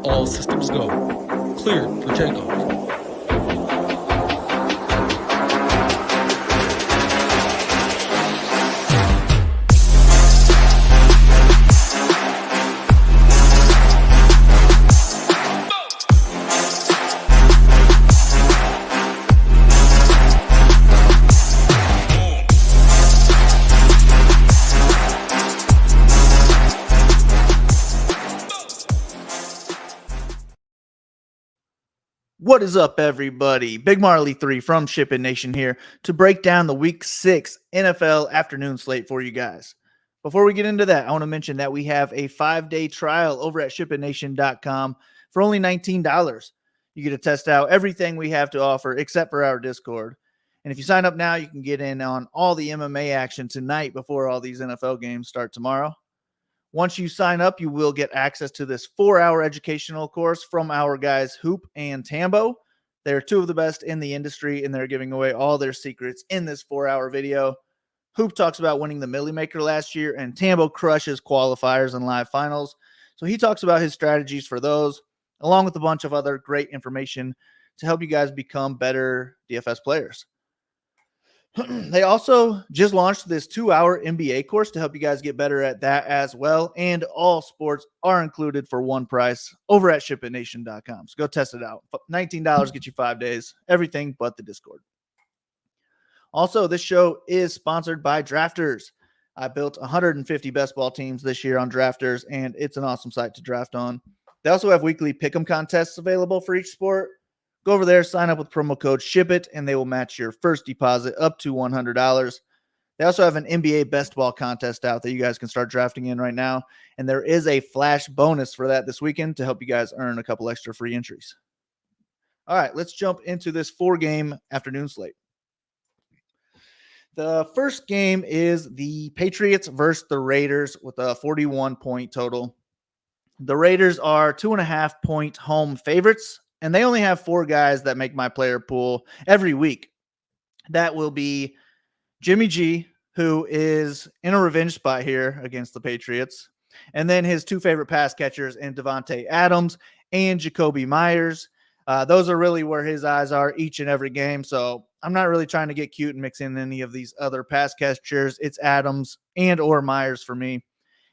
All systems go. Cleared for takeoff. What is up, everybody? Big Marley 3 from SHIPIT Nation here to break down the Week 6 NFL Afternoon Slate for you guys. Before we get into that, I want to mention that we have a 5-day trial over at ShipItNation.com for only $19. You get to test out everything we have to offer except for our Discord. And if you sign up now, you can get in on all the MMA action tonight before all these NFL games start tomorrow. Once you sign up, you will get access to this 4-hour educational course from our guys Hoop and Tambo. They're two of the best in the industry, and they're giving away all their secrets in this 4-hour video. Hoop talks about winning the Millie Maker last year, and Tambo crushes qualifiers and live finals. So he talks about his strategies for those, along with a bunch of other great information to help you guys become better DFS players. They also just launched this 2-hour NBA course to help you guys get better at that as well. And all sports are included for one price over at ShipItNation.com. So go test it out. $19 gets you 5 days, everything but the Discord. Also, this show is sponsored by Drafters. I built 150 best ball teams this year on Drafters, and it's an awesome site to draft on. They also have weekly pick'em contests available for each sport. Go over there, sign up with promo code SHIPIT, and they will match your first deposit up to $100. They also have an NBA best ball contest out that you guys can start drafting in right now. And there is a flash bonus for that this weekend to help you guys earn a couple extra free entries. All right, let's jump into this 4-game afternoon slate. The first game is the Patriots versus the Raiders with a 41-point total. The Raiders are 2.5-point home favorites. And they only have 4 guys that make my player pool every week. That will be Jimmy G, who is in a revenge spot here against the Patriots. And then his 2 favorite pass catchers in Devontae Adams and Jacoby Myers. Those are really where his eyes are each and every game. So I'm not really trying to get cute and mix in any of these other pass catchers. It's Adams and or Myers for me.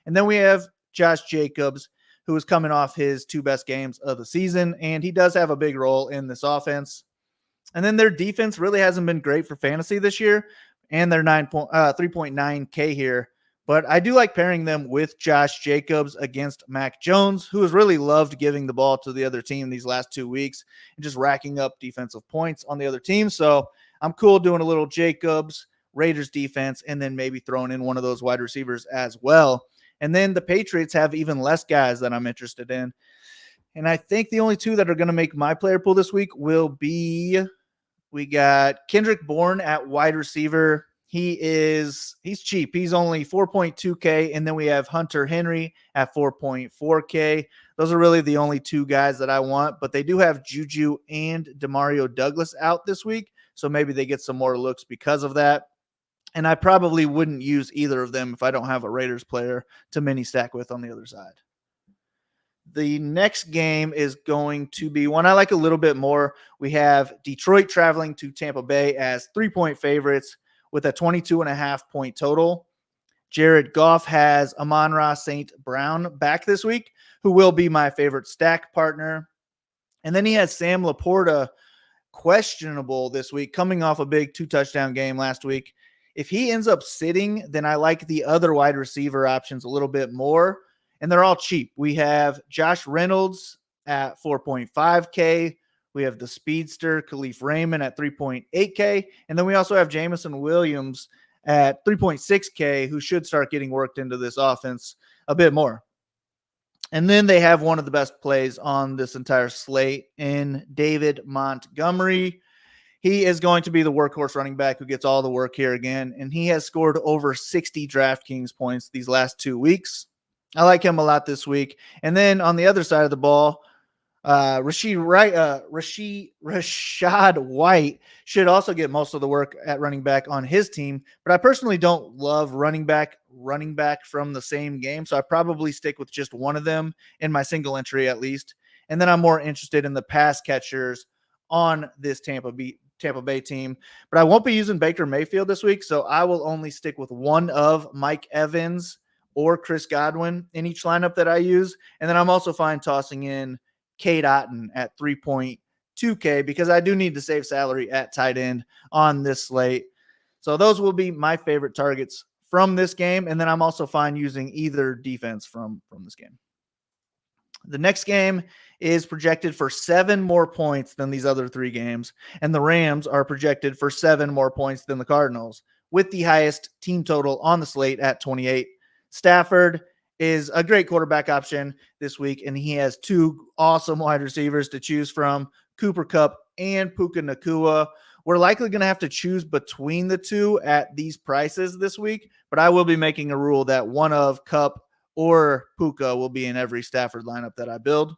And then we have Josh Jacobs, who is coming off his 2 best games of the season, and he does have a big role in this offense. And then their defense really hasn't been great for fantasy this year, and they're 3.9K here. But I do like pairing them with Josh Jacobs against Mac Jones, who has really loved giving the ball to the other team these last 2 weeks and just racking up defensive points on the other team. So I'm cool doing a little Jacobs, Raiders defense, and then maybe throwing in one of those wide receivers as well. And then the Patriots have even less guys that I'm interested in. And I think the only 2 that are going to make my player pool this week will be, we got Kendrick Bourne at wide receiver. He's cheap. He's only 4.2K. And then we have Hunter Henry at 4.4K. Those are really the only 2 guys that I want, but they do have Juju and Demario Douglas out this week. So maybe they get some more looks because of that. And I probably wouldn't use either of them if I don't have a Raiders player to mini stack with on the other side. The next game is going to be one I like a little bit more. We have Detroit traveling to Tampa Bay as 3-point favorites with a 22.5-point total. Jared Goff has Amon-Ra St. Brown back this week, who will be my favorite stack partner. And then he has Sam Laporta questionable this week, coming off a big 2-touchdown game last week. If he ends up sitting, then I like the other wide receiver options a little bit more, and they're all cheap. We have Josh Reynolds at 4.5K. We have the speedster Khalif Raymond at 3.8K, and then we also have Jameson Williams at 3.6K, who should start getting worked into this offense a bit more. And then they have one of the best plays on this entire slate in David Montgomery. He is going to be the workhorse running back who gets all the work here again, and he has scored over 60 DraftKings points these last 2 weeks. I like him a lot this week. And then on the other side of the ball, Rashad White should also get most of the work at running back on his team, but I personally don't love running back from the same game, so I probably stick with just one of them in my single entry at least. And then I'm more interested in the pass catchers on this Tampa Bay team. But I won't be using Baker Mayfield this week, so I will only stick with one of Mike Evans or Chris Godwin in each lineup that I use. And then I'm also fine tossing in Cade Otton at 3.2K because I do need to save salary at tight end on this slate. So those will be my favorite targets from this game. And then I'm also fine using either defense from this game. The next game is projected for 7 more points than these other 3 games. And the Rams are projected for 7 more points than the Cardinals, with the highest team total on the slate at 28. Stafford is a great quarterback option this week, and he has 2 awesome wide receivers to choose from, Cooper Kupp and Puka Nacua. We're likely going to have to choose between the 2 at these prices this week, but I will be making a rule that one of Kupp or Puka will be in every Stafford lineup that I build.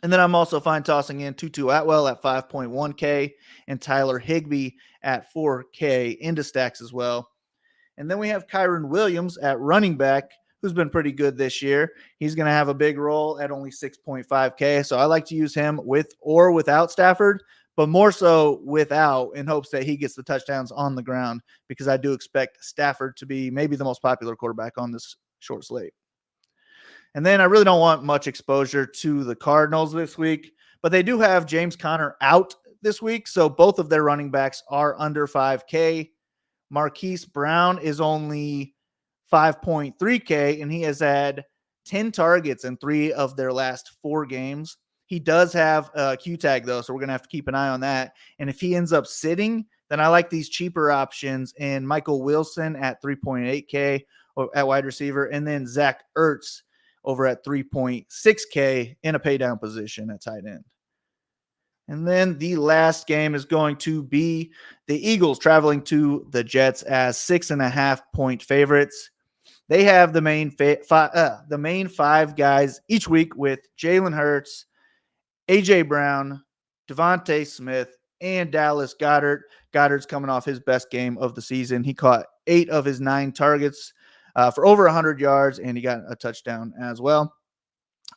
And then I'm also fine tossing in Tutu Atwell at 5.1K and Tyler Higbee at 4K into stacks as well. And then we have Kyron Williams at running back, who's been pretty good this year. He's going to have a big role at only 6.5K. So I like to use him with or without Stafford, but more so without, in hopes that he gets the touchdowns on the ground, because I do expect Stafford to be maybe the most popular quarterback on this short slate. And then I really don't want much exposure to the Cardinals this week, but they do have James Conner out this week. So both of their running backs are under 5K. Marquise Brown is only 5.3K, and he has had 10 targets in 3 of their last 4 games. He does have a Q tag, though, so we're going to have to keep an eye on that. And if he ends up sitting, then I like these cheaper options in Michael Wilson at 3.8K at wide receiver, and then Zach Ertz over at 3.6K in a pay down position at tight end. And then the last game is going to be the Eagles traveling to the Jets as 6.5-point favorites. They have the main 5 guys each week with Jalen Hurts, AJ Brown, Devontae Smith, and Dallas Goedert. Goddard's coming off his best game of the season. He caught 8 of his 9 targets for over 100 yards, and he got a touchdown as well.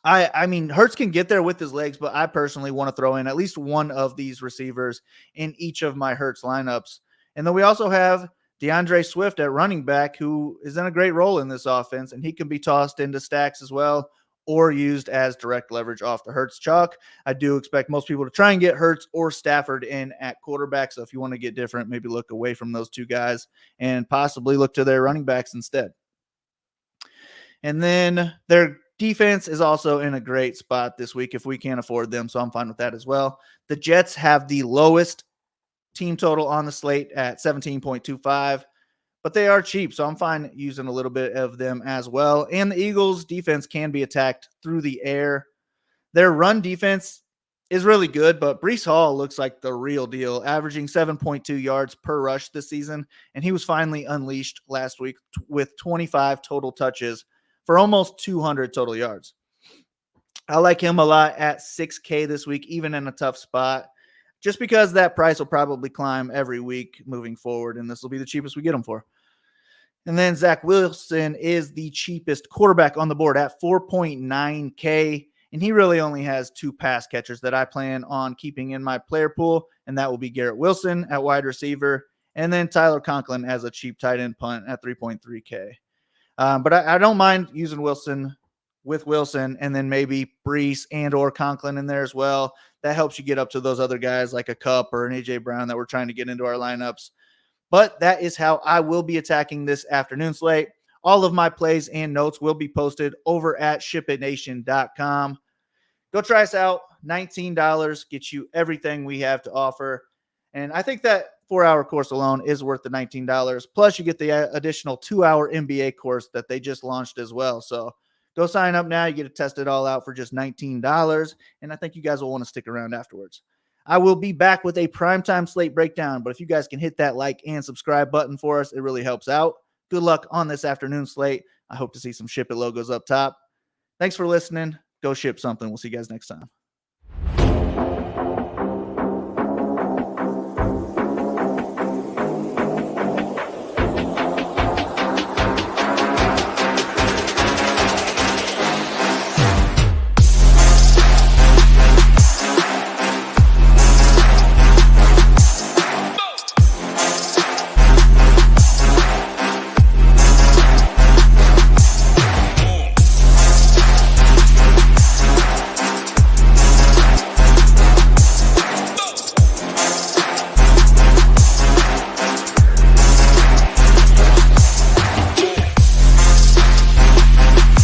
I mean, Hurts can get there with his legs, but I personally want to throw in at least one of these receivers in each of my Hurts lineups. And then we also have DeAndre Swift at running back, who is in a great role in this offense, and he can be tossed into stacks as well or used as direct leverage off the Hurts chalk. I do expect most people to try and get Hurts or Stafford in at quarterback. So if you want to get different, maybe look away from those 2 guys and possibly look to their running backs instead. And then their defense is also in a great spot this week if we can't afford them, so I'm fine with that as well. The Jets have the lowest team total on the slate at 17.25, but they are cheap, so I'm fine using a little bit of them as well. And the Eagles' defense can be attacked through the air. Their run defense is really good, but Breece Hall looks like the real deal, averaging 7.2 yards per rush this season, and he was finally unleashed last week with 25 total touches for almost 200 total yards. I like him a lot at 6K this week, even in a tough spot, just because that price will probably climb every week moving forward, and this will be the cheapest we get him for. And then Zach Wilson is the cheapest quarterback on the board at 4.9K, and he really only has 2 pass catchers that I plan on keeping in my player pool, and that will be Garrett Wilson at wide receiver, and then Tyler Conklin as a cheap tight end punt at 3.3K. But I don't mind using Wilson with Wilson and then maybe Breece and or Conklin in there as well. That helps you get up to those other guys like a Kupp or an AJ Brown that we're trying to get into our lineups. But that is how I will be attacking this afternoon slate. All of my plays and notes will be posted over at SHIPITNation.com. Go try us out. $19 gets you everything we have to offer. And I think that 4-hour course alone is worth the $19. Plus, you get the additional 2-hour NBA course that they just launched as well. So go sign up now. You get to test it all out for just $19. And I think you guys will want to stick around afterwards. I will be back with a primetime slate breakdown. But if you guys can hit that like and subscribe button for us, it really helps out. Good luck on this afternoon slate. I hope to see some Ship It logos up top. Thanks for listening. Go ship something. We'll see you guys next time.